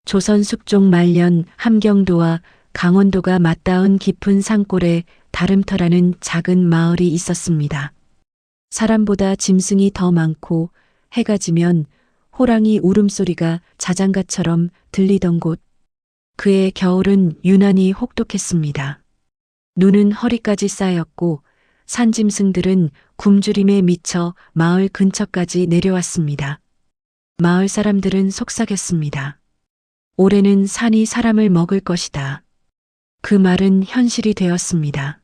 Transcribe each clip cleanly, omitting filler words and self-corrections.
조선 숙종 말년 함경도와 강원도가 맞닿은 깊은 산골에 다름터라는 작은 마을이 있었습니다. 사람보다 짐승이 더 많고 해가 지면 호랑이 울음소리가 자장가처럼 들리던 곳. 그의 겨울은 유난히 혹독했습니다. 눈은 허리까지 쌓였고 산짐승들은 굶주림에 미쳐 마을 근처까지 내려왔습니다. 마을 사람들은 속삭였습니다. 올해는 산이 사람을 먹을 것이다. 그 말은 현실이 되었습니다.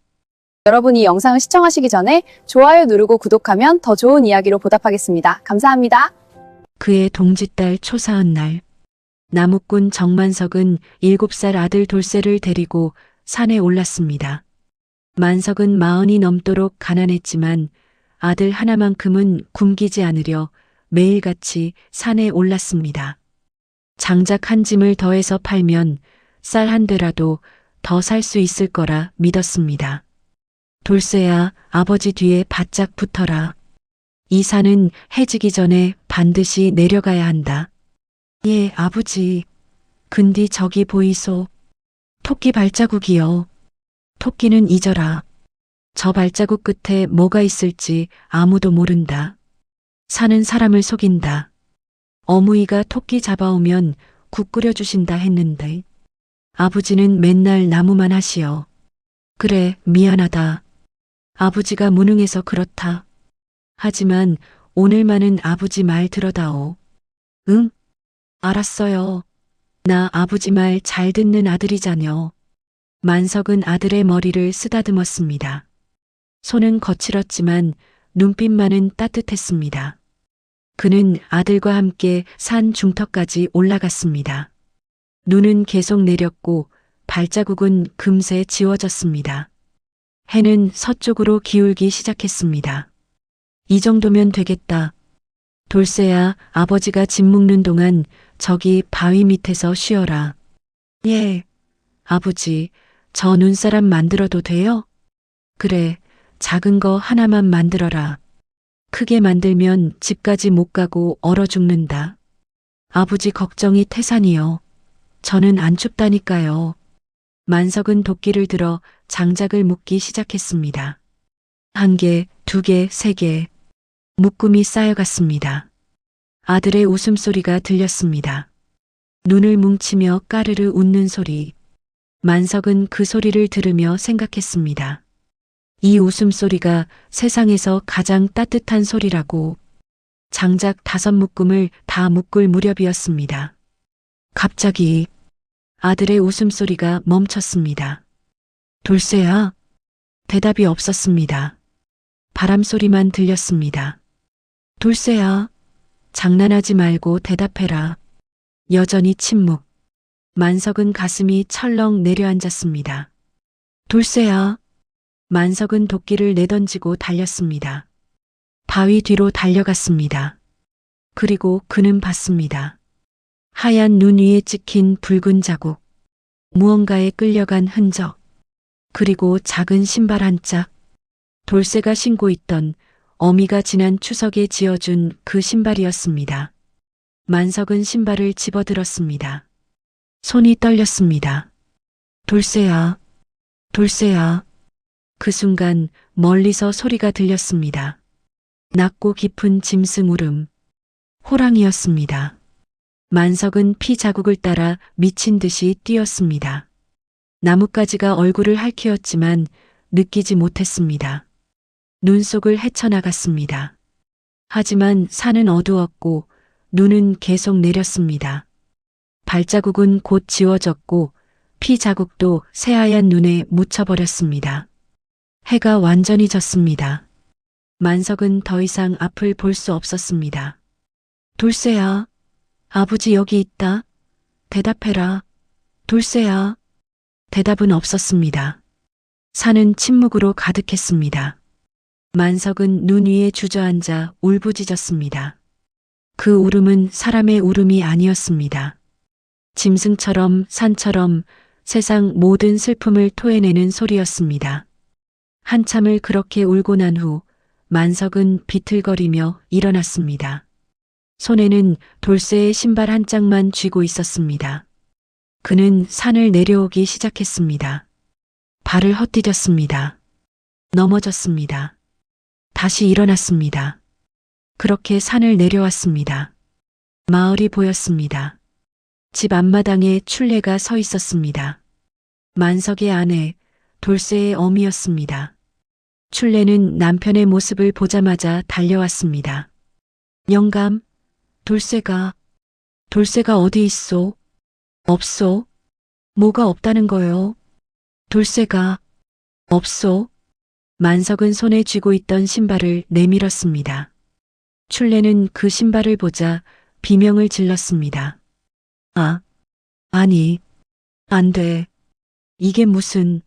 여러분이 영상을 시청하시기 전에 좋아요 누르고 구독하면 더 좋은 이야기로 보답하겠습니다. 감사합니다. 그의 동짓달 초사한 날, 나무꾼 정만석은 7살 아들 돌쇠를 데리고 산에 올랐습니다. 만석은 40이 넘도록 가난했지만 아들 하나만큼은 굶기지 않으려 매일같이 산에 올랐습니다. 장작 한 짐을 더해서 팔면 쌀 한 대라도 더 살 수 있을 거라 믿었습니다. 돌쇠야, 아버지 뒤에 바짝 붙어라. 이 산은 해지기 전에 반드시 내려가야 한다. 예, 아버지. 근디 저기 보이소. 토끼 발자국이요. 토끼는 잊어라. 저 발자국 끝에 뭐가 있을지 아무도 모른다. 산은 사람을 속인다. 어무이가 토끼 잡아오면 국 끓여주신다 했는데 아버지는 맨날 나무만 하시오. 그래, 미안하다. 아버지가 무능해서 그렇다. 하지만 오늘만은 아버지 말 들어다오. 응? 알았어요. 나 아버지 말 잘 듣는 아들이자녀. 만석은 아들의 머리를 쓰다듬었습니다. 손은 거칠었지만 눈빛만은 따뜻했습니다. 그는 아들과 함께 산 중턱까지 올라갔습니다. 눈은 계속 내렸고 발자국은 금세 지워졌습니다. 해는 서쪽으로 기울기 시작했습니다. 이 정도면 되겠다. 돌쇠야, 아버지가 짐 묶는 동안 저기 바위 밑에서 쉬어라. 예. 아버지, 저 눈사람 만들어도 돼요? 그래, 작은 거 하나만 만들어라. 크게 만들면 집까지 못 가고 얼어 죽는다. 아버지 걱정이 태산이요. 저는 안 춥다니까요. 만석은 도끼를 들어 장작을 묶기 시작했습니다. 1개, 2개, 3개. 묶음이 쌓여갔습니다. 아들의 웃음소리가 들렸습니다. 눈을 뭉치며 까르르 웃는 소리. 만석은 그 소리를 들으며 생각했습니다. 이 웃음소리가 세상에서 가장 따뜻한 소리라고. 장작 5묶음을 다 묶을 무렵이었습니다. 갑자기 아들의 웃음소리가 멈췄습니다. 돌쇠야? 대답이 없었습니다. 바람소리만 들렸습니다. 돌쇠야, 장난하지 말고 대답해라. 여전히 침묵. 만석은 가슴이 철렁 내려앉았습니다. 돌쇠야. 만석은 도끼를 내던지고 달렸습니다. 바위 뒤로 달려갔습니다. 그리고 그는 봤습니다. 하얀 눈 위에 찍힌 붉은 자국, 무언가에 끌려간 흔적, 그리고 작은 신발 한 짝. 돌쇠가 신고 있던 어미가 지난 추석에 지어준 그 신발이었습니다. 만석은 신발을 집어들었습니다. 손이 떨렸습니다. 돌쇠야, 돌쇠야. 그 순간 멀리서 소리가 들렸습니다. 낮고 깊은 짐승 울음. 호랑이였습니다. 만석은 피 자국을 따라 미친 듯이 뛰었습니다. 나뭇가지가 얼굴을 핥히었지만 느끼지 못했습니다. 눈 속을 헤쳐나갔습니다. 하지만 산은 어두웠고 눈은 계속 내렸습니다. 발자국은 곧 지워졌고 피 자국도 새하얀 눈에 묻혀버렸습니다. 해가 완전히 졌습니다. 만석은 더 이상 앞을 볼 수 없었습니다. 돌쇠야, 아버지 여기 있다. 대답해라. 돌쇠야. 대답은 없었습니다. 산은 침묵으로 가득했습니다. 만석은 눈 위에 주저앉아 울부짖었습니다. 그 울음은 사람의 울음이 아니었습니다. 짐승처럼 산처럼 세상 모든 슬픔을 토해내는 소리였습니다. 한참을 그렇게 울고 난 후 만석은 비틀거리며 일어났습니다. 손에는 돌쇠의 신발 한 짝만 쥐고 있었습니다. 그는 산을 내려오기 시작했습니다. 발을 헛디뎠습니다. 넘어졌습니다. 다시 일어났습니다. 그렇게 산을 내려왔습니다. 마을이 보였습니다. 집 앞마당에 출레가 서 있었습니다. 만석의 아내, 돌쇠의 어미였습니다. 출레는 남편의 모습을 보자마자 달려왔습니다. 영감, 돌쇠가 어디 있소? 없소? 뭐가 없다는 거요? 돌쇠가 없소? 만석은 손에 쥐고 있던 신발을 내밀었습니다. 출레는 그 신발을 보자 비명을 질렀습니다. 아니, 안 돼. 이게 무슨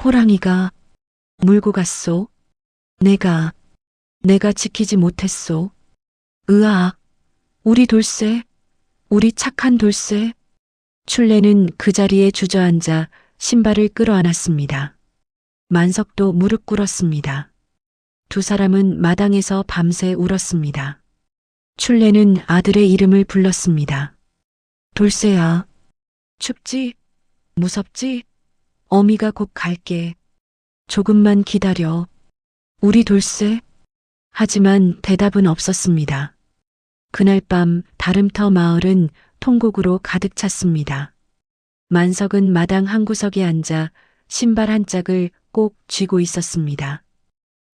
호랑이가 물고 갔소? 내가 지키지 못했소. 으아, 우리 돌쇠, 우리 착한 돌쇠. 출레는 그 자리에 주저앉아 신발을 끌어안았습니다. 만석도 무릎 꿇었습니다. 두 사람은 마당에서 밤새 울었습니다. 출레는 아들의 이름을 불렀습니다. 돌쇠야, 춥지? 무섭지? 어미가 곧 갈게. 조금만 기다려. 우리 돌쇠? 하지만 대답은 없었습니다. 그날 밤 다름터 마을은 통곡으로 가득 찼습니다. 만석은 마당 한 구석에 앉아 신발 한 짝을 꼭 쥐고 있었습니다.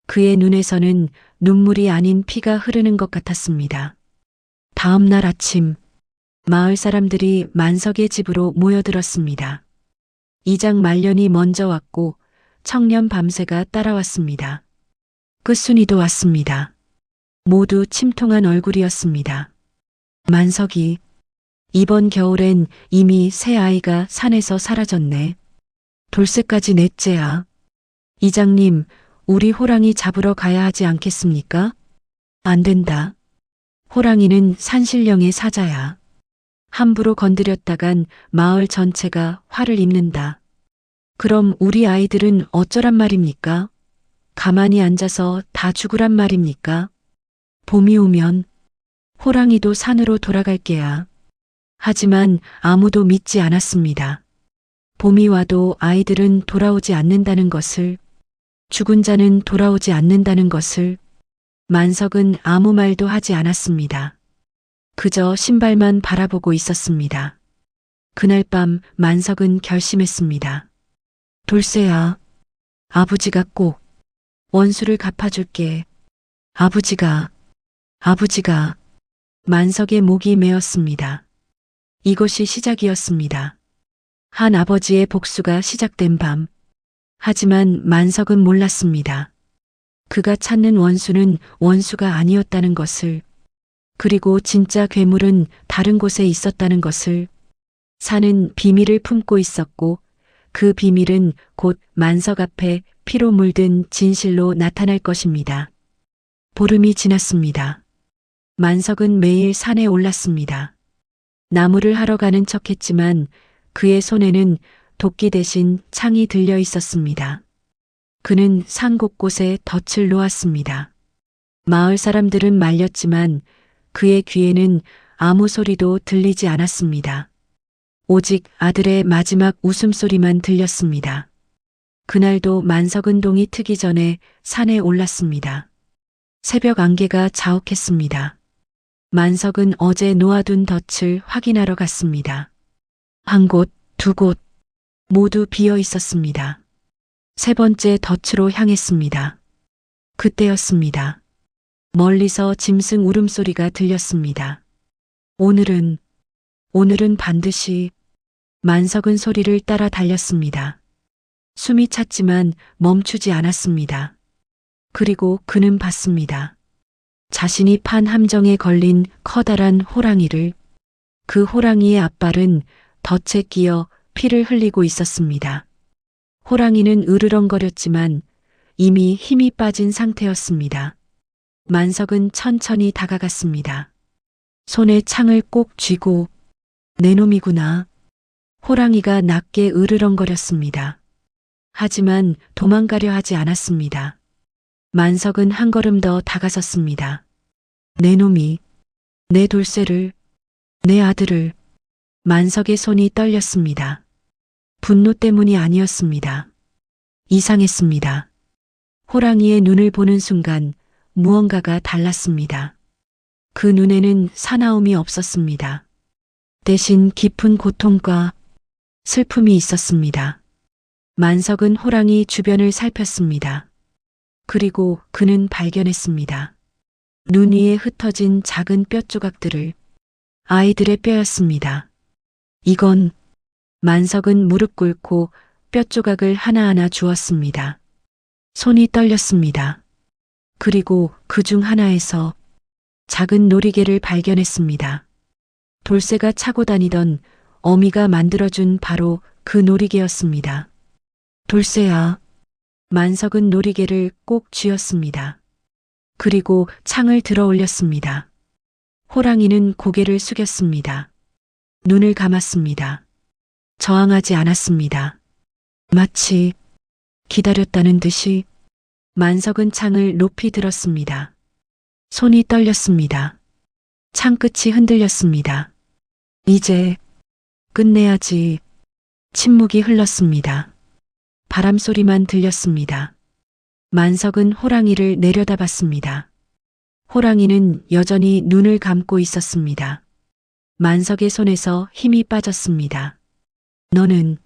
그의 눈에서는 눈물이 아닌 피가 흐르는 것 같았습니다. 다음 날 아침, 마을 사람들이 만석의 집으로 모여들었습니다. 이장 말년이 먼저 왔고 청년 밤새가 따라왔습니다. 끝순이도 왔습니다. 모두 침통한 얼굴이었습니다. 만석이, 이번 겨울엔 이미 새 아이가 산에서 사라졌네. 돌쇠까지 넷째야. 이장님, 우리 호랑이 잡으러 가야 하지 않겠습니까? 안 된다. 호랑이는 산신령의 사자야. 함부로 건드렸다간 마을 전체가 화를 입는다. 그럼 우리 아이들은 어쩌란 말입니까? 가만히 앉아서 다 죽으란 말입니까? 봄이 오면 호랑이도 산으로 돌아갈 게야. 하지만 아무도 믿지 않았습니다. 봄이 와도 아이들은 돌아오지 않는다는 것을, 죽은 자는 돌아오지 않는다는 것을. 만석은 아무 말도 하지 않았습니다. 그저 신발만 바라보고 있었습니다. 그날 밤 만석은 결심했습니다. 돌쇠야, 아버지가 꼭 원수를 갚아줄게. 아버지가. 만석의 목이 메었습니다. 이것이 시작이었습니다. 한 아버지의 복수가 시작된 밤. 하지만 만석은 몰랐습니다. 그가 찾는 원수는 원수가 아니었다는 것을, 그리고 진짜 괴물은 다른 곳에 있었다는 것을. 산은 비밀을 품고 있었고 그 비밀은 곧 만석 앞에 피로 물든 진실로 나타날 것입니다. 보름이 지났습니다. 만석은 매일 산에 올랐습니다. 나무를 하러 가는 척했지만 그의 손에는 도끼 대신 창이 들려 있었습니다. 그는 산 곳곳에 덫을 놓았습니다. 마을 사람들은 말렸지만 그의 귀에는 아무 소리도 들리지 않았습니다. 오직 아들의 마지막 웃음소리만 들렸습니다. 그날도 만석은 동이 트기 전에 산에 올랐습니다. 새벽 안개가 자욱했습니다. 만석은 어제 놓아둔 덫을 확인하러 갔습니다. 한 곳, 두 곳 모두 비어 있었습니다. 세 번째 덫으로 향했습니다. 그때였습니다. 멀리서 짐승 울음소리가 들렸습니다. 오늘은 반드시. 만석은 소리를 따라 달렸습니다. 숨이 찼지만 멈추지 않았습니다. 그리고 그는 봤습니다. 자신이 판 함정에 걸린 커다란 호랑이를. 그 호랑이의 앞발은 덫에 끼어 피를 흘리고 있었습니다. 호랑이는 으르렁거렸지만 이미 힘이 빠진 상태였습니다. 만석은 천천히 다가갔습니다. 손에 창을 꼭 쥐고, 내 놈이구나. 호랑이가 낮게 으르렁거렸습니다. 하지만 도망가려 하지 않았습니다. 만석은 한 걸음 더 다가섰습니다. 내 놈이, 내 돌쇠를, 내 아들을, 만석의 손이 떨렸습니다. 분노 때문이 아니었습니다. 이상했습니다. 호랑이의 눈을 보는 순간 무언가가 달랐습니다. 그 눈에는 사나움이 없었습니다. 대신 깊은 고통과 슬픔이 있었습니다. 만석은 호랑이 주변을 살폈습니다. 그리고 그는 발견했습니다. 눈 위에 흩어진 작은 뼈 조각들을. 아이들의 뼈였습니다. 이건. 만석은 무릎 꿇고 뼈 조각을 하나하나 주었습니다. 손이 떨렸습니다. 그리고 그 중 하나에서 작은 놀이개를 발견했습니다. 돌쇠가 차고 다니던 어미가 만들어준 바로 그 놀이개였습니다. 돌쇠야. 만석은 놀이개를 꼭 쥐었습니다. 그리고 창을 들어 올렸습니다. 호랑이는 고개를 숙였습니다. 눈을 감았습니다. 저항하지 않았습니다. 마치 기다렸다는 듯이. 만석은 창을 높이 들었습니다. 손이 떨렸습니다. 창끝이 흔들렸습니다. 이제 끝내야지. 침묵이 흘렀습니다. 바람 소리만 들렸습니다. 만석은 호랑이를 내려다봤습니다. 호랑이는 여전히 눈을 감고 있었습니다. 만석의 손에서 힘이 빠졌습니다. 너는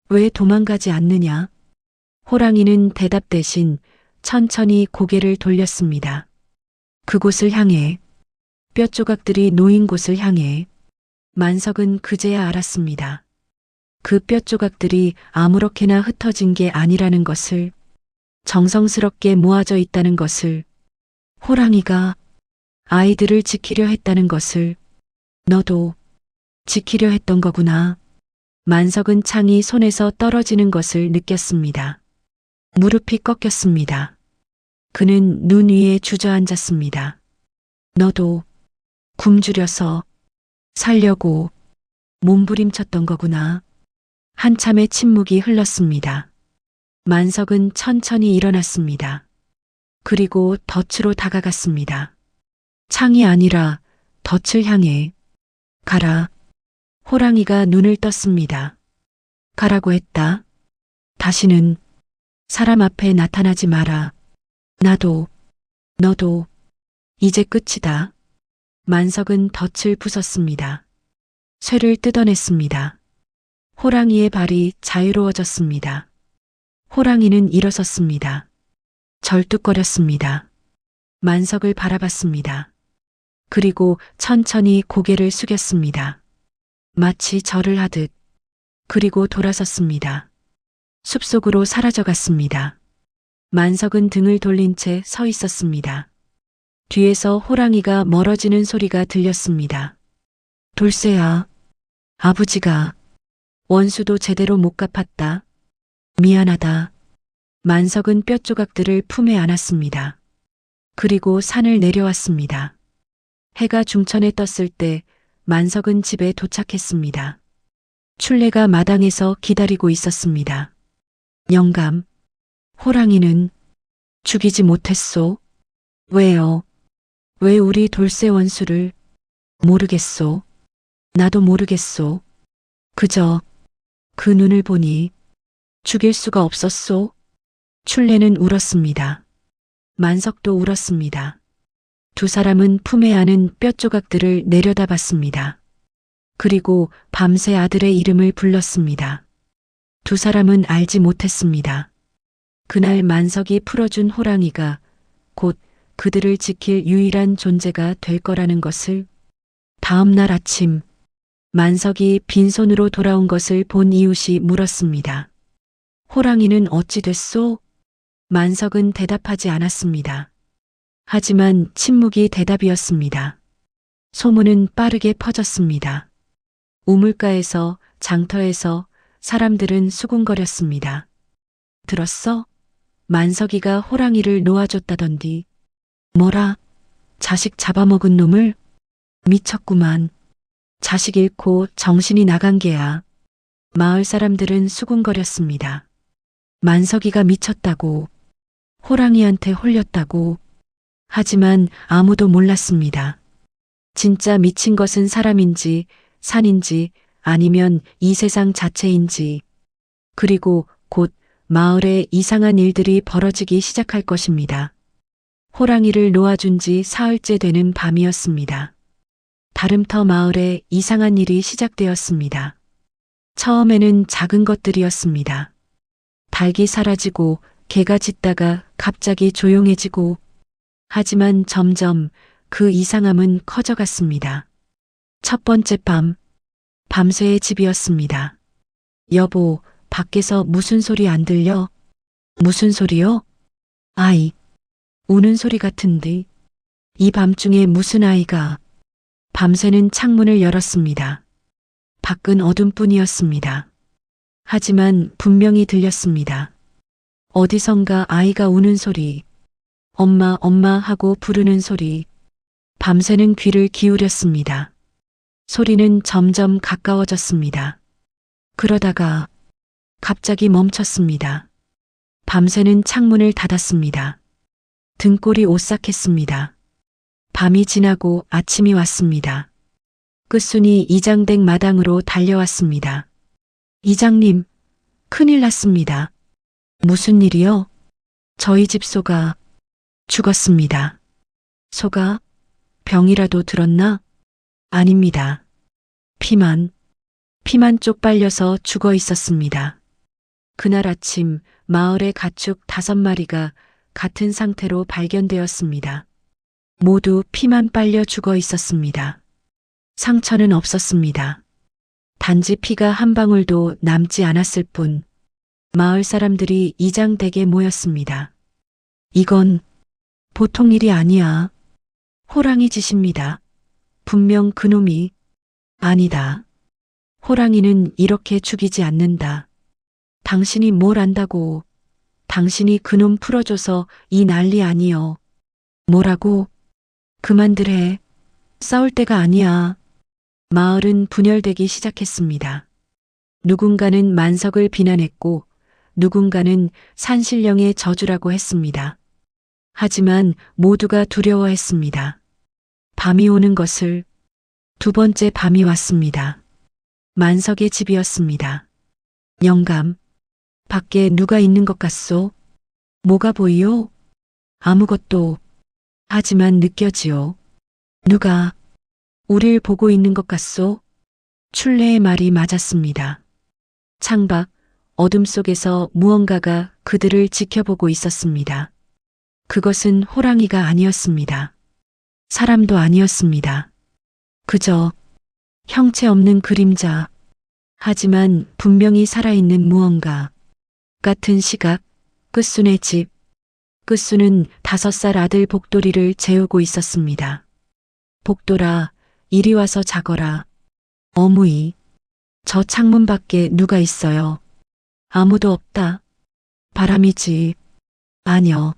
왜 도망가지 않느냐? 호랑이는 대답 대신 천천히 고개를 돌렸습니다. 그곳을 향해, 뼈 조각들이 놓인 곳을 향해. 만석은 그제야 알았습니다. 그 뼈 조각들이 아무렇게나 흩어진 게 아니라는 것을, 정성스럽게 모아져 있다는 것을, 호랑이가 아이들을 지키려 했다는 것을, 너도 지키려 했던 거구나. 만석은 창이 손에서 떨어지는 것을 느꼈습니다. 무릎이 꺾였습니다. 그는 눈 위에 주저앉았습니다. 너도 굶주려서 살려고 몸부림쳤던 거구나. 한참의 침묵이 흘렀습니다. 만석은 천천히 일어났습니다. 그리고 덫으로 다가갔습니다. 창이 아니라 덫을 향해. 가라. 호랑이가 눈을 떴습니다. 가라고 했다. 다시는 사람 앞에 나타나지 마라. 나도, 너도, 이제 끝이다. 만석은 덫을 부쉈습니다. 쇠를 뜯어냈습니다. 호랑이의 발이 자유로워졌습니다. 호랑이는 일어섰습니다. 절뚝거렸습니다. 만석을 바라봤습니다. 그리고 천천히 고개를 숙였습니다. 마치 절을 하듯. 그리고 돌아섰습니다. 숲속으로 사라져갔습니다. 만석은 등을 돌린 채 서 있었습니다. 뒤에서 호랑이가 멀어지는 소리가 들렸습니다. 돌쇠야, 아버지가 원수도 제대로 못 갚았다. 미안하다. 만석은 뼈 조각들을 품에 안았습니다. 그리고 산을 내려왔습니다. 해가 중천에 떴을 때 만석은 집에 도착했습니다. 출레가 마당에서 기다리고 있었습니다. 영감, 호랑이는 죽이지 못했소. 왜요? 왜 우리 돌쇠 원수를? 모르겠소. 나도 모르겠소. 그저 그 눈을 보니 죽일 수가 없었소. 출레는 울었습니다. 만석도 울었습니다. 두 사람은 품에 안은 뼈 조각들을 내려다봤습니다. 그리고 밤새 아들의 이름을 불렀습니다. 두 사람은 알지 못했습니다. 그날 만석이 풀어준 호랑이가 곧 그들을 지킬 유일한 존재가 될 거라는 것을. 다음 날 아침, 만석이 빈손으로 돌아온 것을 본 이웃이 물었습니다. 호랑이는 어찌 됐소? 만석은 대답하지 않았습니다. 하지만 침묵이 대답이었습니다. 소문은 빠르게 퍼졌습니다. 우물가에서, 장터에서 사람들은 수군거렸습니다. 들었어? 만석이가 호랑이를 놓아줬다던디. 뭐라? 자식 잡아먹은 놈을? 미쳤구만. 자식 잃고 정신이 나간 게야. 마을 사람들은 수군거렸습니다. 만석이가 미쳤다고, 호랑이한테 홀렸다고. 하지만 아무도 몰랐습니다. 진짜 미친 것은 사람인지 산인지 아니면 이 세상 자체인지, 그리고 곧 마을에 이상한 일들이 벌어지기 시작할 것입니다. 호랑이를 놓아준 지 사흘째 되는 밤이었습니다. 다름터 마을에 이상한 일이 시작되었습니다. 처음에는 작은 것들이었습니다. 닭이 사라지고 개가 짖다가 갑자기 조용해지고, 하지만 점점 그 이상함은 커져갔습니다. 첫 번째 밤, 밤새의 집이었습니다. 여보, 밖에서 무슨 소리 안 들려? 무슨 소리요? 아이, 우는 소리 같은데. 이 밤중에 무슨 아이가. 밤새는 창문을 열었습니다. 밖은 어둠뿐이었습니다. 하지만 분명히 들렸습니다. 어디선가 아이가 우는 소리, 엄마, 엄마 하고 부르는 소리. 밤새는 귀를 기울였습니다. 소리는 점점 가까워졌습니다. 그러다가 갑자기 멈췄습니다. 밤새는 창문을 닫았습니다. 등골이 오싹했습니다. 밤이 지나고 아침이 왔습니다. 끝순이 이장댁 마당으로 달려왔습니다. 이장님, 큰일 났습니다. 무슨 일이요? 저희 집 소가 죽었습니다. 소가 병이라도 들었나? 아닙니다. 피만 쪽 빨려서 죽어 있었습니다. 그날 아침 마을의 가축 5마리가 같은 상태로 발견되었습니다. 모두 피만 빨려 죽어 있었습니다. 상처는 없었습니다. 단지 피가 한 방울도 남지 않았을 뿐. 마을 사람들이 이장댁에 모였습니다. 이건 보통 일이 아니야. 호랑이 짓입니다. 분명 그놈이. 아니다. 호랑이는 이렇게 죽이지 않는다. 당신이 뭘 안다고. 당신이 그놈 풀어줘서 이 난리 아니여. 뭐라고? 그만들 해. 싸울 때가 아니야. 마을은 분열되기 시작했습니다. 누군가는 만석을 비난했고 누군가는 산신령의 저주라고 했습니다. 하지만 모두가 두려워했습니다. 밤이 오는 것을. 두 번째 밤이 왔습니다. 만석의 집이었습니다. 영감, 밖에 누가 있는 것 같소? 뭐가 보이요? 아무것도. 하지만 느껴지요. 누가 우릴 보고 있는 것 같소? 출래의 말이 맞았습니다. 창밖 어둠 속에서 무언가가 그들을 지켜보고 있었습니다. 그것은 호랑이가 아니었습니다. 사람도 아니었습니다. 그저 형체 없는 그림자. 하지만 분명히 살아있는 무언가. 같은 시각, 끝순의 집. 끝순은 5살 아들 복돌이를 재우고 있었습니다. 복돌아, 이리 와서 자거라. 어무이, 저 창문 밖에 누가 있어요? 아무도 없다. 바람이지. 아뇨.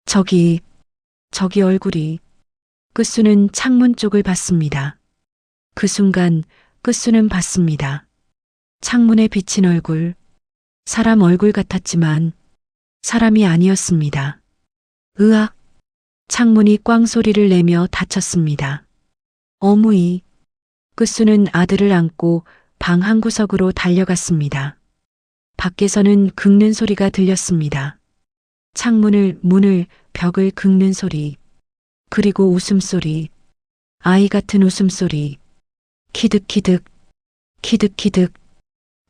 저기 얼굴이. 끝수는 창문 쪽을 봤습니다. 그 순간 끝수는 봤습니다. 창문에 비친 얼굴. 사람 얼굴 같았지만 사람이 아니었습니다. 으악! 창문이 꽝 소리를 내며 닫혔습니다. 어무이. 끝수는 아들을 안고 방 한구석으로 달려갔습니다. 밖에서는 긁는 소리가 들렸습니다. 창문을, 문을, 벽을 긁는 소리. 그리고 웃음소리. 아이 같은 웃음소리. 키득키득, 키득키득.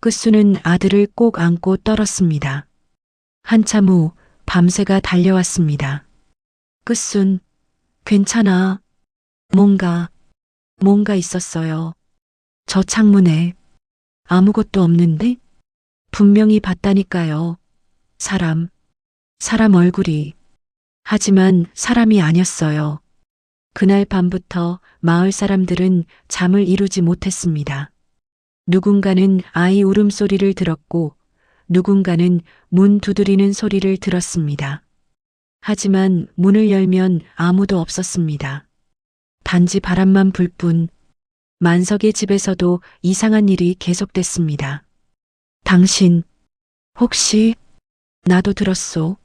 끝수는 아들을 꼭 안고 떨었습니다. 한참 후 밤새가 달려왔습니다. 끝순, 괜찮아. 뭔가 있었어요. 저 창문에. 아무것도 없는데? 분명히 봤다니까요. 사람 얼굴이. 하지만 사람이 아니었어요. 그날 밤부터 마을 사람들은 잠을 이루지 못했습니다. 누군가는 아이 울음소리를 들었고 누군가는 문 두드리는 소리를 들었습니다. 하지만 문을 열면 아무도 없었습니다. 단지 바람만 불 뿐. 만석의 집에서도 이상한 일이 계속됐습니다. 당신, 혹시 나도 들었소?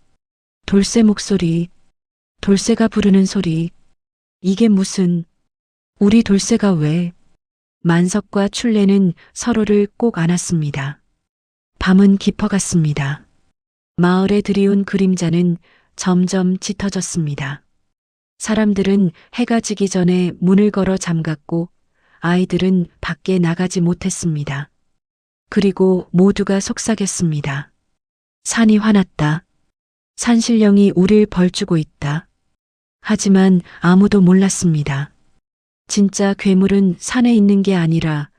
돌쇠 목소리, 돌쇠가 부르는 소리. 이게 무슨, 우리 돌쇠가 왜? 만석과 출래는 서로를 꼭 안았습니다. 밤은 깊어갔습니다. 마을에 들이온 그림자는 점점 짙어졌습니다. 사람들은 해가 지기 전에 문을 걸어 잠갔고 아이들은 밖에 나가지 못했습니다. 그리고 모두가 속삭였습니다. 산이 화났다. 산신령이 우릴 벌주고 있다. 하지만 아무도 몰랐습니다. 진짜 괴물은 산에 있는 게 아니라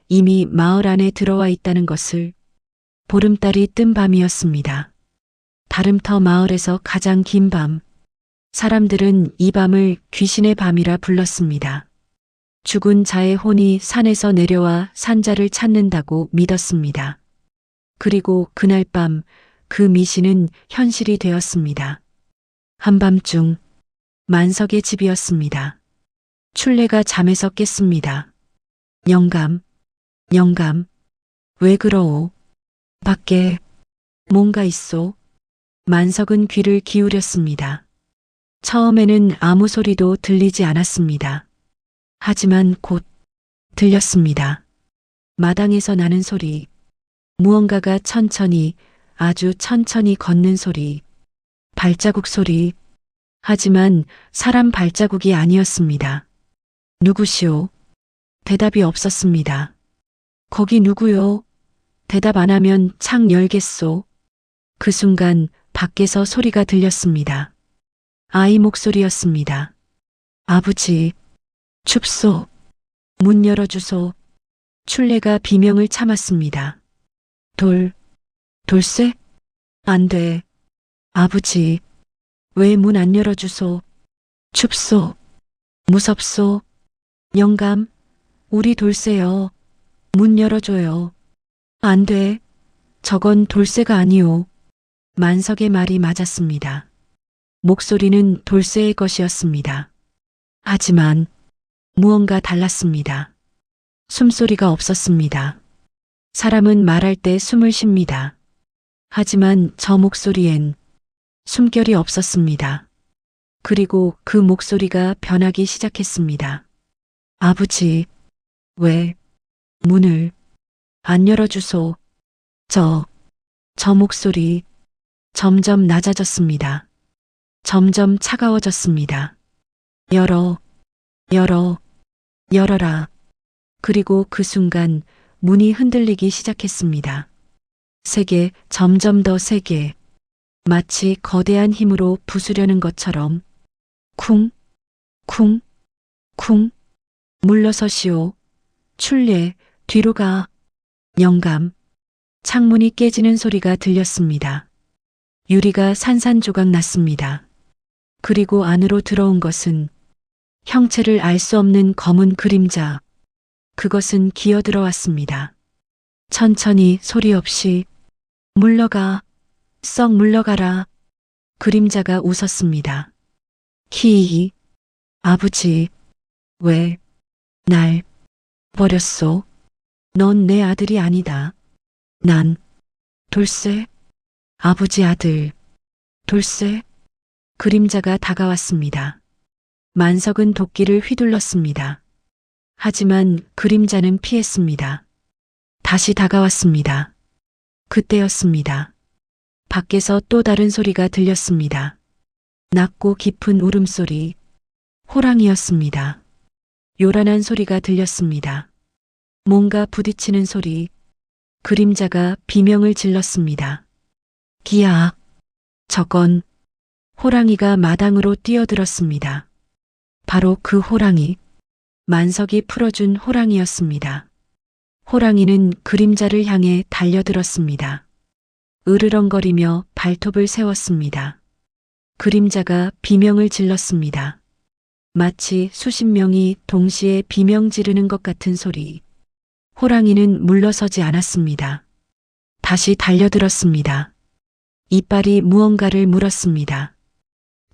이미 마을 안에 들어와 있다는 것을. 보름달이 뜬 밤이었습니다. 다름터 마을에서 가장 긴 밤. 사람들은 이 밤을 귀신의 밤이라 불렀습니다. 죽은 자의 혼이 산에서 내려와 산자를 찾는다고 믿었습니다. 그리고 그날 밤 그 미신은 현실이 되었습니다. 한밤중 만석의 집이었습니다. 출래가 잠에서 깼습니다. 영감, 영감, 왜 그러오? 밖에 뭔가 있소? 만석은 귀를 기울였습니다. 처음에는 아무 소리도 들리지 않았습니다. 하지만 곧 들렸습니다. 마당에서 나는 소리, 무언가가 천천히, 아주 천천히 걷는 소리, 발자국 소리. 하지만 사람 발자국이 아니었습니다. 누구시오? 대답이 없었습니다. 거기 누구요? 대답 안 하면 창 열겠소. 그 순간 밖에서 소리가 들렸습니다. 아이 목소리였습니다. 아버지, 춥소. 문 열어주소. 출래가 비명을 참았습니다. 돌쇠? 안 돼. 아버지, 왜 문 안 열어주소? 춥소. 무섭소. 영감, 우리 돌쇠요. 문 열어줘요. 안 돼. 저건 돌쇠가 아니오. 만석의 말이 맞았습니다. 목소리는 돌쇠의 것이었습니다. 하지만 무언가 달랐습니다. 숨소리가 없었습니다. 사람은 말할 때 숨을 쉽니다. 하지만 저 목소리엔 숨결이 없었습니다. 그리고 그 목소리가 변하기 시작했습니다. 아버지, 왜 문을 안 열어주소? 저 목소리 점점 낮아졌습니다. 점점 차가워졌습니다. 열어라. 그리고 그 순간 문이 흔들리기 시작했습니다. 세게, 점점 더 세게, 마치 거대한 힘으로 부수려는 것처럼. 쿵. 물러서시오. 출래, 뒤로 가. 영감. 창문이 깨지는 소리가 들렸습니다. 유리가 산산조각 났습니다. 그리고 안으로 들어온 것은 형체를 알 수 없는 검은 그림자. 그것은 기어들어왔습니다. 천천히 소리 없이. 물러가. 썩 물러가라. 그림자가 웃었습니다. 키이. 아버지, 왜 날 버렸소? 넌 내 아들이 아니다. 난 돌쇠? 아버지 아들. 돌쇠? 그림자가 다가왔습니다. 만석은 도끼를 휘둘렀습니다. 하지만 그림자는 피했습니다. 다시 다가왔습니다. 그때였습니다. 밖에서 또 다른 소리가 들렸습니다. 낮고 깊은 울음소리. 호랑이였습니다. 요란한 소리가 들렸습니다. 뭔가 부딪히는 소리. 그림자가 비명을 질렀습니다. 기야. 저건 호랑이가 마당으로 뛰어들었습니다. 바로 그 호랑이. 만석이 풀어준 호랑이였습니다. 호랑이는 그림자를 향해 달려들었습니다. 으르렁거리며 발톱을 세웠습니다. 그림자가 비명을 질렀습니다. 마치 수십 명이 동시에 비명 지르는 것 같은 소리. 호랑이는 물러서지 않았습니다. 다시 달려들었습니다. 이빨이 무언가를 물었습니다.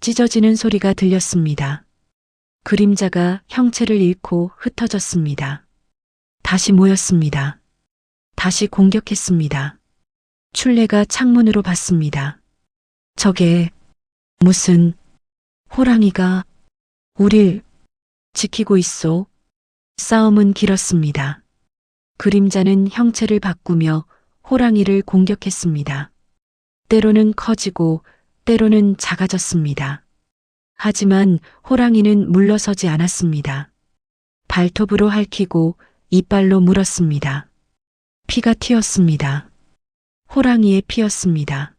찢어지는 소리가 들렸습니다. 그림자가 형체를 잃고 흩어졌습니다. 다시 모였습니다. 다시 공격했습니다. 출래가 창문으로 봤습니다. 저게 무슨 호랑이가 우릴 지키고 있소? 싸움은 길었습니다. 그림자는 형체를 바꾸며 호랑이를 공격했습니다. 때로는 커지고 때로는 작아졌습니다. 하지만 호랑이는 물러서지 않았습니다. 발톱으로 핥히고 이빨로 물었습니다. 피가 튀었습니다. 호랑이의 피였습니다.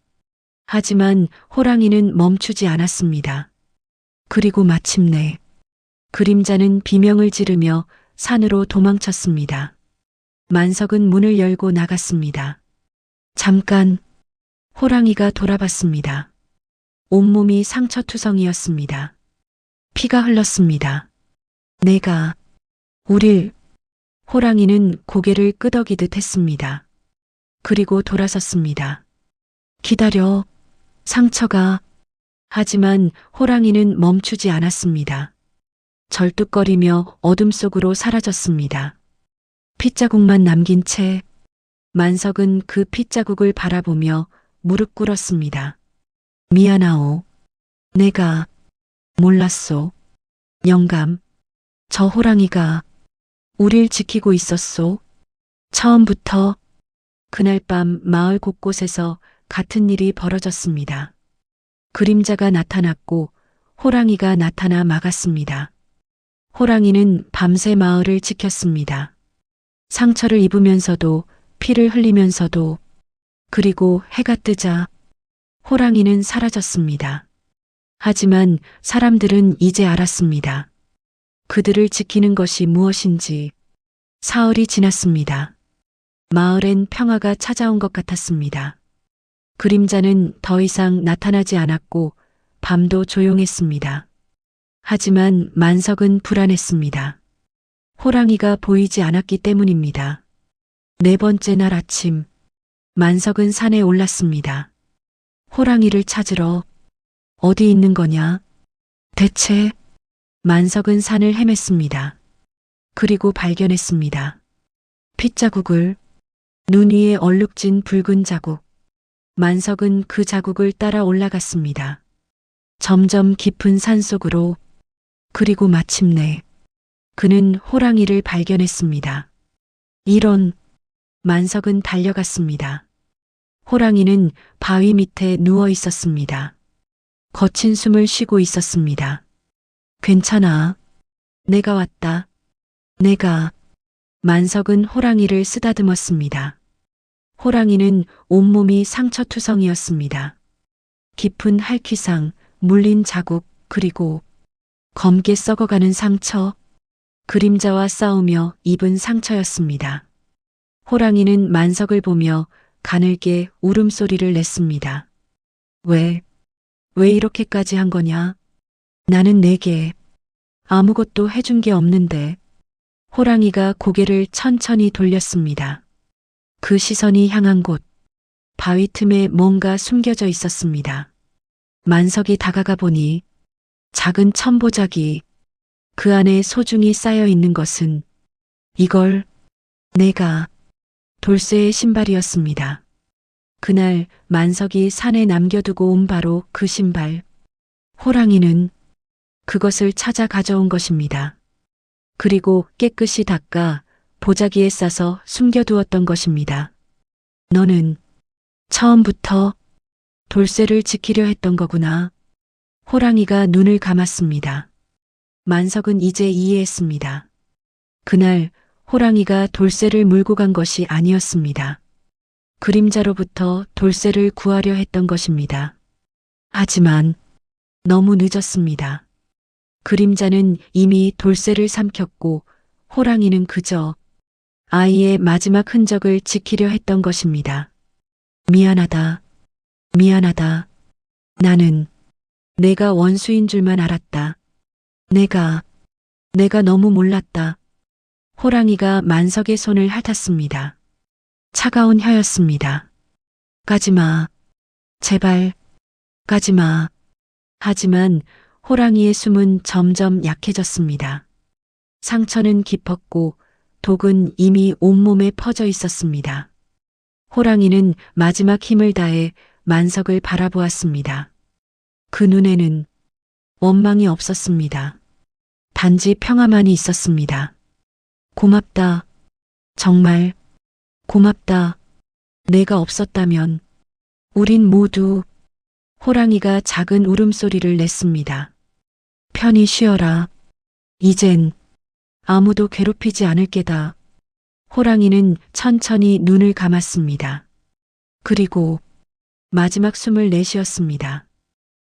하지만 호랑이는 멈추지 않았습니다. 그리고 마침내 그림자는 비명을 지르며 산으로 도망쳤습니다. 만석은 문을 열고 나갔습니다. 잠깐 호랑이가 돌아봤습니다. 온몸이 상처투성이었습니다. 피가 흘렀습니다. 내가 우릴 호랑이는 고개를 끄덕이듯 했습니다. 그리고 돌아섰습니다. 기다려. 상처가. 하지만 호랑이는 멈추지 않았습니다. 절뚝거리며 어둠 속으로 사라졌습니다. 핏자국만 남긴 채 만석은 그 핏자국을 바라보며 무릎 꿇었습니다. 미안하오. 내가 몰랐소. 영감. 저 호랑이가 우릴 지키고 있었소. 처음부터. 그날 밤 마을 곳곳에서 같은 일이 벌어졌습니다. 그림자가 나타났고 호랑이가 나타나 막았습니다. 호랑이는 밤새 마을을 지켰습니다. 상처를 입으면서도 피를 흘리면서도. 그리고 해가 뜨자 호랑이는 사라졌습니다. 하지만 사람들은 이제 알았습니다. 그들을 지키는 것이 무엇인지. 사흘이 지났습니다. 마을엔 평화가 찾아온 것 같았습니다. 그림자는 더 이상 나타나지 않았고 밤도 조용했습니다. 하지만 만석은 불안했습니다. 호랑이가 보이지 않았기 때문입니다. 네 번째 날 아침, 만석은 산에 올랐습니다. 호랑이를 찾으러. 어디 있는 거냐? 대체. 만석은 산을 헤맸습니다. 그리고 발견했습니다. 핏자국을. 눈 위에 얼룩진 붉은 자국. 만석은 그 자국을 따라 올라갔습니다. 점점 깊은 산속으로. 그리고 마침내 그는 호랑이를 발견했습니다. 이런. 만석은 달려갔습니다. 호랑이는 바위 밑에 누워 있었습니다. 거친 숨을 쉬고 있었습니다. 괜찮아. 내가 왔다. 내가. 만석은 호랑이를 쓰다듬었습니다. 호랑이는 온몸이 상처투성이었습니다. 깊은 할퀴상, 물린 자국, 그리고 검게 썩어가는 상처. 그림자와 싸우며 입은 상처였습니다. 호랑이는 만석을 보며 가늘게 울음소리를 냈습니다. 왜 이렇게까지 한 거냐? 나는 내게 아무것도 해준 게 없는데. 호랑이가 고개를 천천히 돌렸습니다. 그 시선이 향한 곳, 바위 틈에 뭔가 숨겨져 있었습니다. 만석이 다가가 보니 작은 천보자기, 그 안에 소중히 쌓여 있는 것은 이걸. 내가. 돌쇠의 신발이었습니다. 그날 만석이 산에 남겨두고 온 바로 그 신발. 호랑이는 그것을 찾아 가져온 것입니다. 그리고 깨끗이 닦아 보자기에 싸서 숨겨두었던 것입니다. 너는 처음부터 돌쇠를 지키려 했던 거구나. 호랑이가 눈을 감았습니다. 만석은 이제 이해했습니다. 그날 호랑이가 돌쇠를 물고 간 것이 아니었습니다. 그림자로부터 돌쇠를 구하려 했던 것입니다. 하지만 너무 늦었습니다. 그림자는 이미 돌쇠를 삼켰고 호랑이는 그저 아이의 마지막 흔적을 지키려 했던 것입니다. 미안하다. 미안하다. 나는 내가 원수인 줄만 알았다. 내가 너무 몰랐다. 호랑이가 만석의 손을 핥았습니다. 차가운 혀였습니다. 가지마. 제발. 가지마. 하지만 호랑이의 숨은 점점 약해졌습니다. 상처는 깊었고 독은 이미 온몸에 퍼져 있었습니다. 호랑이는 마지막 힘을 다해 만석을 바라보았습니다. 그 눈에는 원망이 없었습니다. 단지 평화만이 있었습니다. 고맙다. 정말 고맙다. 내가 없었다면 우린 모두 호랑이가 작은 울음소리를 냈습니다. 편히 쉬어라. 이젠 아무도 괴롭히지 않을 게다. 호랑이는 천천히 눈을 감았습니다. 그리고 마지막 숨을 내쉬었습니다.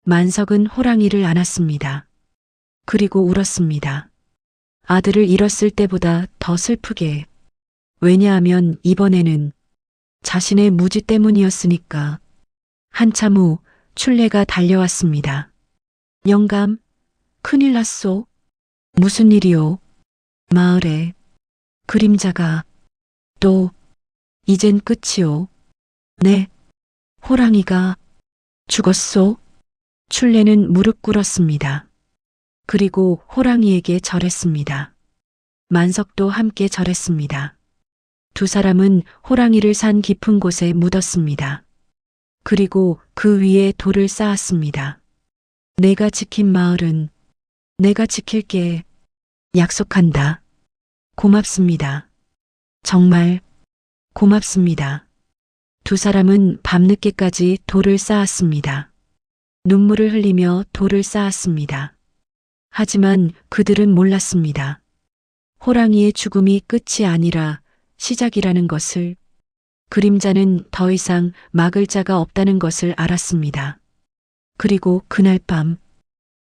만석은 호랑이를 안았습니다. 그리고 울었습니다. 아들을 잃었을 때보다 더 슬프게. 왜냐하면 이번에는 자신의 무지 때문이었으니까. 한참 후 출레가 달려왔습니다. 영감, 큰일 났소. 무슨 일이요? 마을에 그림자가 또 이젠 끝이요. 네, 호랑이가 죽었소. 출레는 무릎 꿇었습니다. 그리고 호랑이에게 절했습니다. 만석도 함께 절했습니다. 두 사람은 호랑이를 산 깊은 곳에 묻었습니다. 그리고 그 위에 돌을 쌓았습니다. 내가 지킨 마을은 내가 지킬게. 약속한다. 고맙습니다. 정말 고맙습니다. 두 사람은 밤늦게까지 돌을 쌓았습니다. 눈물을 흘리며 돌을 쌓았습니다. 하지만 그들은 몰랐습니다. 호랑이의 죽음이 끝이 아니라 시작이라는 것을. 그림자는 더 이상 막을 자가 없다는 것을 알았습니다. 그리고 그날 밤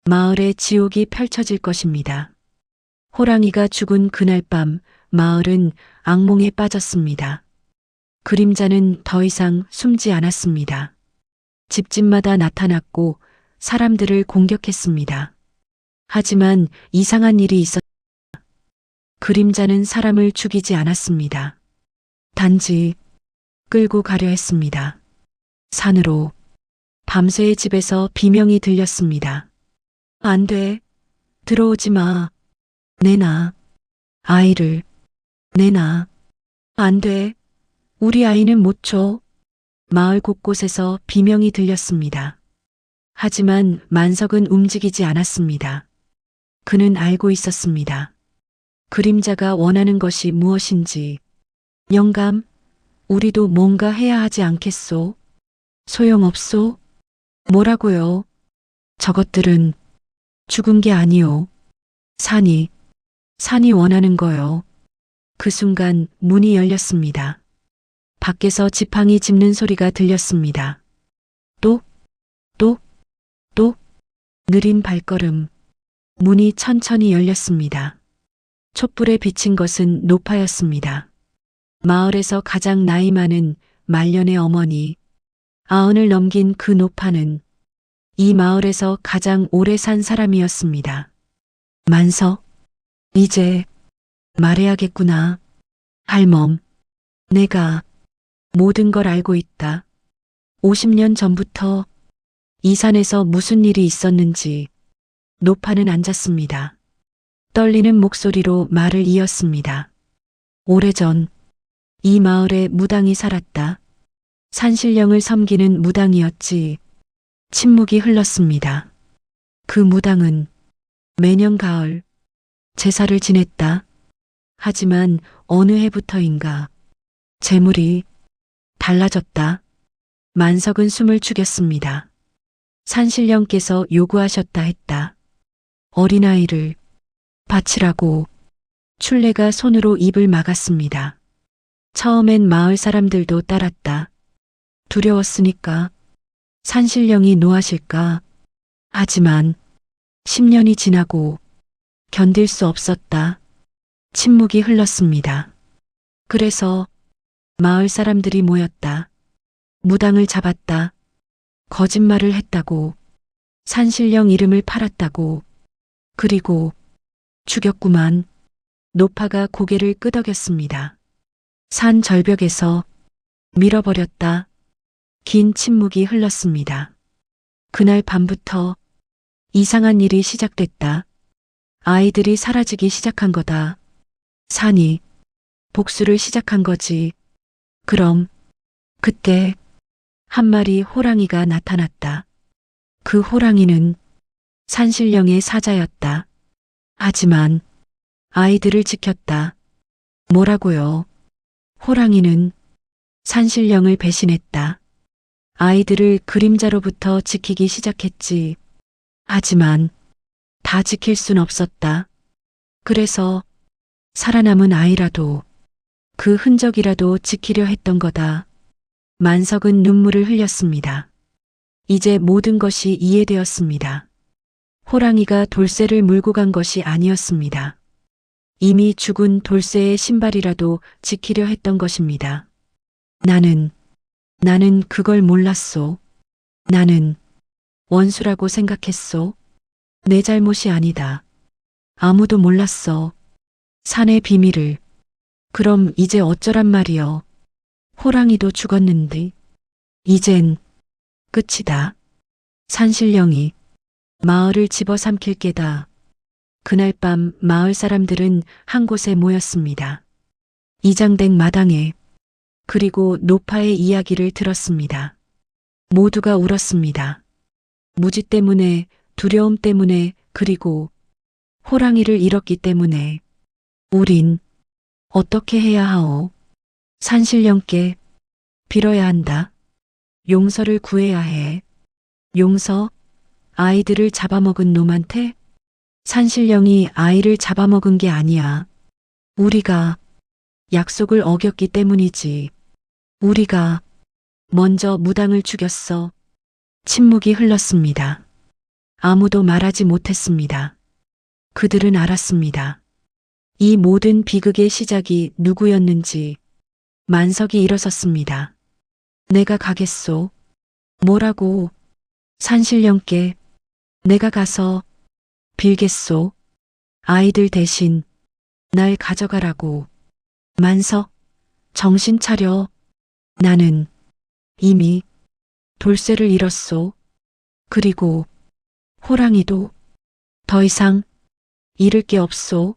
마을에 지옥이 펼쳐질 것입니다. 호랑이가 죽은 그날 밤 마을은 악몽에 빠졌습니다. 그림자는 더 이상 숨지 않았습니다. 집집마다 나타났고 사람들을 공격했습니다. 하지만 이상한 일이 있었습니다. 그림자는 사람을 죽이지 않았습니다. 단지 끌고 가려 했습니다. 산으로. 밤새의 집에서 비명이 들렸습니다. 안 돼. 들어오지 마. 내놔. 아이를. 내놔. 안 돼. 우리 아이는 못 줘. 마을 곳곳에서 비명이 들렸습니다. 하지만 만석은 움직이지 않았습니다. 그는 알고 있었습니다. 그림자가 원하는 것이 무엇인지. 영감, 우리도 뭔가 해야 하지 않겠소? 소용없소? 뭐라고요? 저것들은 죽은 게 아니오. 산이 원하는 거요. 그 순간 문이 열렸습니다. 밖에서 지팡이 짚는 소리가 들렸습니다. 또 느린 발걸음. 문이 천천히 열렸습니다. 촛불에 비친 것은 노파였습니다. 마을에서 가장 나이 많은 말년의 어머니. 90을 넘긴 그 노파는 이 마을에서 가장 오래 산 사람이었습니다. 만석, 이제 말해야겠구나. 할멈, 내가 모든 걸 알고 있다. 50년 전부터 이 산에서 무슨 일이 있었는지. 노파는 앉았습니다. 떨리는 목소리로 말을 이었습니다. 오래전 이 마을에 무당이 살았다. 산신령을 섬기는 무당이었지. 침묵이 흘렀습니다. 그 무당은 매년 가을 제사를 지냈다. 하지만 어느 해부터인가 재물이 달라졌다. 만석은 숨을 죽였습니다. 산신령께서 요구하셨다 했다. 어린아이를 바치라고. 출레가 손으로 입을 막았습니다. 처음엔 마을 사람들도 따랐다. 두려웠으니까. 산신령이 노하실까. 하지만 10년이 지나고 견딜 수 없었다. 침묵이 흘렀습니다. 그래서 마을 사람들이 모였다. 무당을 잡았다. 거짓말을 했다고. 산신령 이름을 팔았다고. 그리고 죽였구만. 노파가 고개를 끄덕였습니다. 산 절벽에서 밀어버렸다. 긴 침묵이 흘렀습니다. 그날 밤부터 이상한 일이 시작됐다. 아이들이 사라지기 시작한 거다. 산이 복수를 시작한 거지. 그럼 그때 한 마리 호랑이가 나타났다. 그 호랑이는 산신령의 사자였다. 하지만 아이들을 지켰다. 뭐라고요? 호랑이는 산신령을 배신했다. 아이들을 그림자로부터 지키기 시작했지. 하지만 다 지킬 순 없었다. 그래서 살아남은 아이라도 그 흔적이라도 지키려 했던 거다. 만석은 눈물을 흘렸습니다. 이제 모든 것이 이해되었습니다. 호랑이가 돌쇠를 물고 간 것이 아니었습니다. 이미 죽은 돌쇠의 신발이라도 지키려 했던 것입니다. 나는 그걸 몰랐소. 나는 원수라고 생각했소. 내 잘못이 아니다. 아무도 몰랐어. 산의 비밀을. 그럼 이제 어쩌란 말이여. 호랑이도 죽었는데. 이젠 끝이다. 산신령이 마을을 집어삼킬 게다. 그날 밤 마을 사람들은 한 곳에 모였습니다. 이장댁 마당에. 그리고 노파의 이야기를 들었습니다. 모두가 울었습니다. 무지 때문에, 두려움 때문에, 그리고 호랑이를 잃었기 때문에. 우린 어떻게 해야 하오? 산신령께 빌어야 한다. 용서를 구해야 해. 용서? 아이들을 잡아먹은 놈한테? 산신령이 아이를 잡아먹은 게 아니야. 우리가 약속을 어겼기 때문이지. 우리가 먼저 무당을 죽였어. 침묵이 흘렀습니다. 아무도 말하지 못했습니다. 그들은 알았습니다. 이 모든 비극의 시작이 누구였는지. 만석이 일어섰습니다. 내가 가겠소. 뭐라고? 산신령께 내가 가서 빌겠소. 아이들 대신 날 가져가라고. 만석, 정신 차려. 나는 이미 돌쇠를 잃었소. 그리고 호랑이도 더 이상 잃을 게 없소.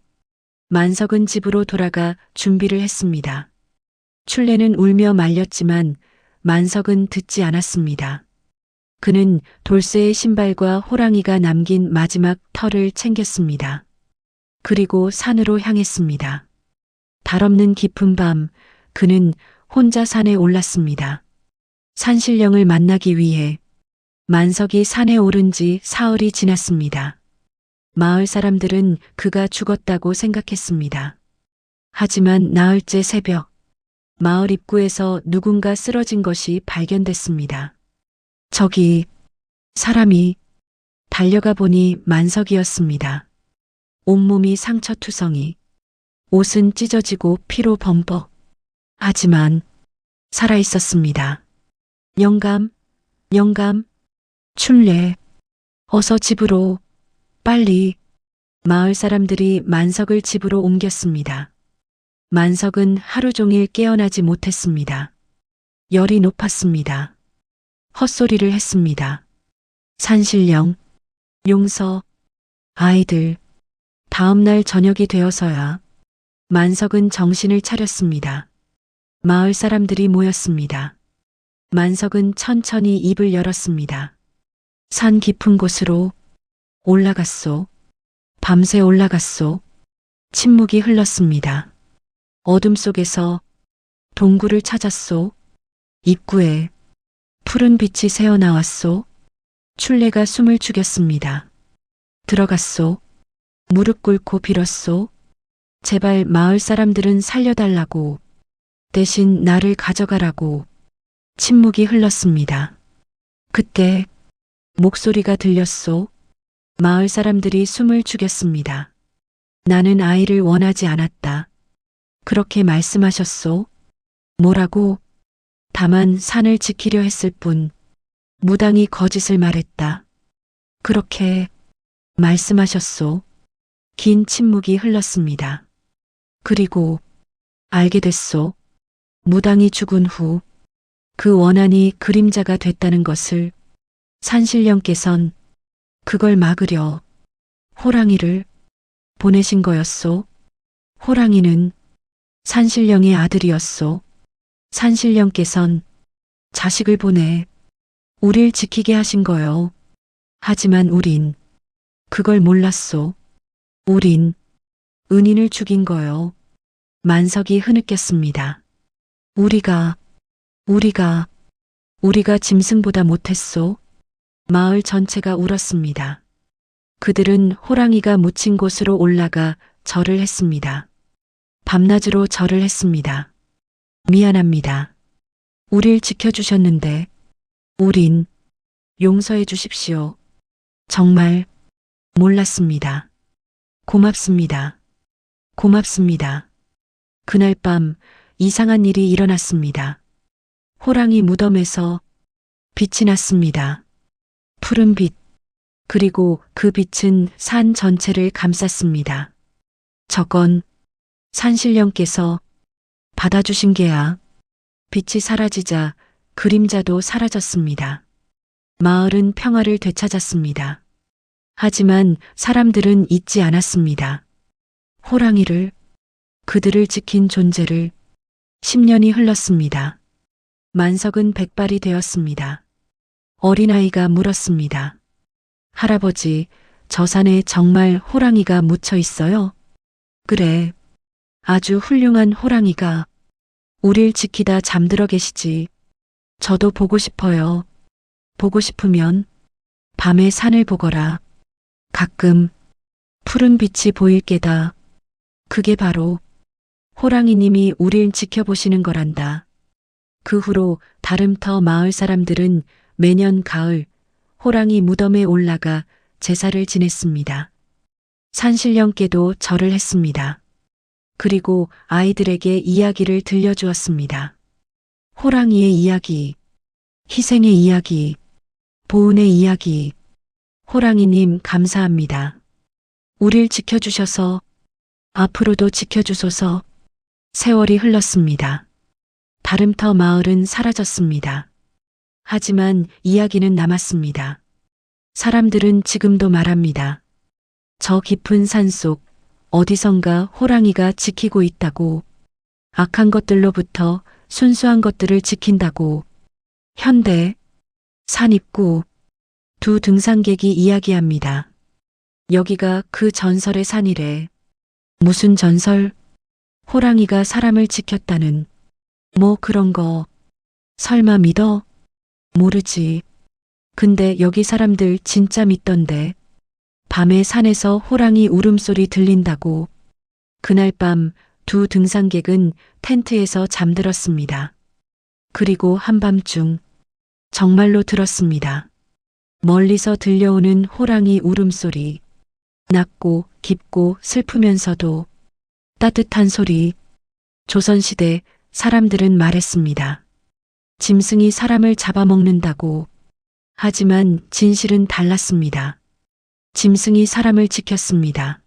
만석은 집으로 돌아가 준비를 했습니다. 출레는 울며 말렸지만 만석은 듣지 않았습니다. 그는 돌쇠의 신발과 호랑이가 남긴 마지막 털을 챙겼습니다. 그리고 산으로 향했습니다. 달없는 깊은 밤, 그는 혼자 산에 올랐습니다. 산신령을 만나기 위해. 만석이 산에 오른 지 사흘이 지났습니다. 마을 사람들은 그가 죽었다고 생각했습니다. 하지만 나흘째 새벽, 마을 입구에서 누군가 쓰러진 것이 발견됐습니다. 저기 사람이. 달려가 보니 만석이었습니다. 온몸이 상처투성이. 옷은 찢어지고 피로 범벅. 하지만 살아 있었습니다. 영감, 영감, 춘례, 어서 집으로, 빨리. 마을 사람들이 만석을 집으로 옮겼습니다. 만석은 하루 종일 깨어나지 못했습니다. 열이 높았습니다. 헛소리를 했습니다. 산신령, 용서, 아이들. 다음 날 저녁이 되어서야 만석은 정신을 차렸습니다. 마을 사람들이 모였습니다. 만석은 천천히 입을 열었습니다. 산 깊은 곳으로 올라갔소. 밤새 올라갔소. 침묵이 흘렀습니다. 어둠 속에서 동굴을 찾았소. 입구에 푸른 빛이 새어나왔소. 출레가 숨을 죽였습니다. 들어갔소. 무릎 꿇고 빌었소. 제발 마을 사람들은 살려달라고. 대신 나를 가져가라고. 침묵이 흘렀습니다. 그때 목소리가 들렸소. 마을 사람들이 숨을 죽였습니다. 나는 아이를 원하지 않았다. 그렇게 말씀하셨소. 뭐라고? 다만 산을 지키려 했을 뿐. 무당이 거짓을 말했다. 그렇게 말씀하셨소. 긴 침묵이 흘렀습니다. 그리고 알게 됐소. 무당이 죽은 후 그 원한이 그림자가 됐다는 것을. 산신령께선 그걸 막으려 호랑이를 보내신 거였소. 호랑이는 산신령의 아들이었소. 산신령께선 자식을 보내 우릴 지키게 하신 거요. 하지만 우린 그걸 몰랐소. 우린 은인을 죽인 거요. 만석이 흐느꼈습니다. 우리가 짐승보다 못했소? 마을 전체가 울었습니다. 그들은 호랑이가 묻힌 곳으로 올라가 절을 했습니다. 밤낮으로 절을 했습니다. 미안합니다. 우릴 지켜주셨는데, 우린 용서해 주십시오. 정말 몰랐습니다. 고맙습니다. 고맙습니다. 그날 밤 이상한 일이 일어났습니다. 호랑이 무덤에서 빛이 났습니다. 푸른 빛, 그리고 그 빛은 산 전체를 감쌌습니다. 저건 산신령께서 받아주신 게야. 빛이 사라지자 그림자도 사라졌습니다. 마을은 평화를 되찾았습니다. 하지만 사람들은 잊지 않았습니다. 호랑이를, 그들을 지킨 존재를. 10년이 흘렀습니다. 만석은 백발이 되었습니다. 어린아이가 물었습니다. 할아버지, 저 산에 정말 호랑이가 묻혀 있어요? 그래. 아주 훌륭한 호랑이가 우릴 지키다 잠들어 계시지. 저도 보고 싶어요. 보고 싶으면 밤에 산을 보거라. 가끔 푸른 빛이 보일 게다. 그게 바로 호랑이님이 우릴 지켜보시는 거란다. 그 후로 다름터 마을 사람들은 매년 가을 호랑이 무덤에 올라가 제사를 지냈습니다. 산신령께도 절을 했습니다. 그리고 아이들에게 이야기를 들려주었습니다. 호랑이의 이야기, 희생의 이야기, 보은의 이야기. 호랑이님 감사합니다. 우릴 지켜주셔서, 앞으로도 지켜주소서. 세월이 흘렀습니다. 다름터 마을은 사라졌습니다. 하지만 이야기는 남았습니다. 사람들은 지금도 말합니다. 저 깊은 산속 어디선가 호랑이가 지키고 있다고. 악한 것들로부터 순수한 것들을 지킨다고. 현대 산 입구 두 등산객이 이야기합니다. 여기가 그 전설의 산이래. 무슨 전설? 호랑이가 사람을 지켰다는. 뭐 그런 거. 설마 믿어? 모르지. 근데 여기 사람들 진짜 믿던데. 밤에 산에서 호랑이 울음소리 들린다고. 그날 밤 두 등산객은 텐트에서 잠들었습니다. 그리고 한밤중 정말로 들었습니다. 멀리서 들려오는 호랑이 울음소리. 낮고 깊고 슬프면서도 따뜻한 소리. 조선시대 사람들은 말했습니다. 짐승이 사람을 잡아먹는다고. 하지만 진실은 달랐습니다. 짐승이 사람을 지켰습니다.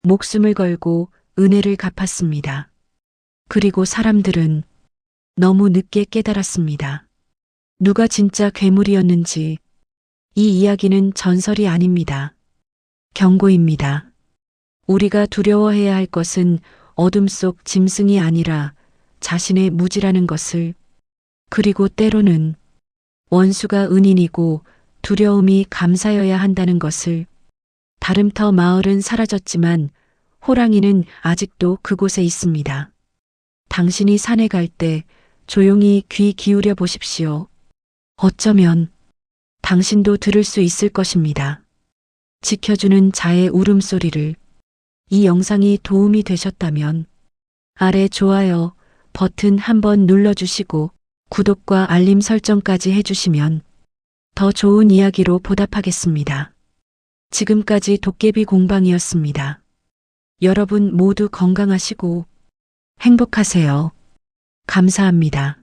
목숨을 걸고 은혜를 갚았습니다. 그리고 사람들은 너무 늦게 깨달았습니다. 누가 진짜 괴물이었는지. 이 이야기는 전설이 아닙니다. 경고입니다. 우리가 두려워해야 할 것은 어둠 속 짐승이 아니라 자신의 무지라는 것을. 그리고 때로는 원수가 은인이고 두려움이 감사여야 한다는 것을. 다름터 마을은 사라졌지만 호랑이는 아직도 그곳에 있습니다. 당신이 산에 갈 때 조용히 귀 기울여 보십시오. 어쩌면 당신도 들을 수 있을 것입니다. 지켜주는 자의 울음소리를. 이 영상이 도움이 되셨다면 아래 좋아요 버튼 한번 눌러주시고 구독과 알림 설정까지 해주시면 더 좋은 이야기로 보답하겠습니다. 지금까지 도깨비 공방이었습니다. 여러분 모두 건강하시고 행복하세요. 감사합니다.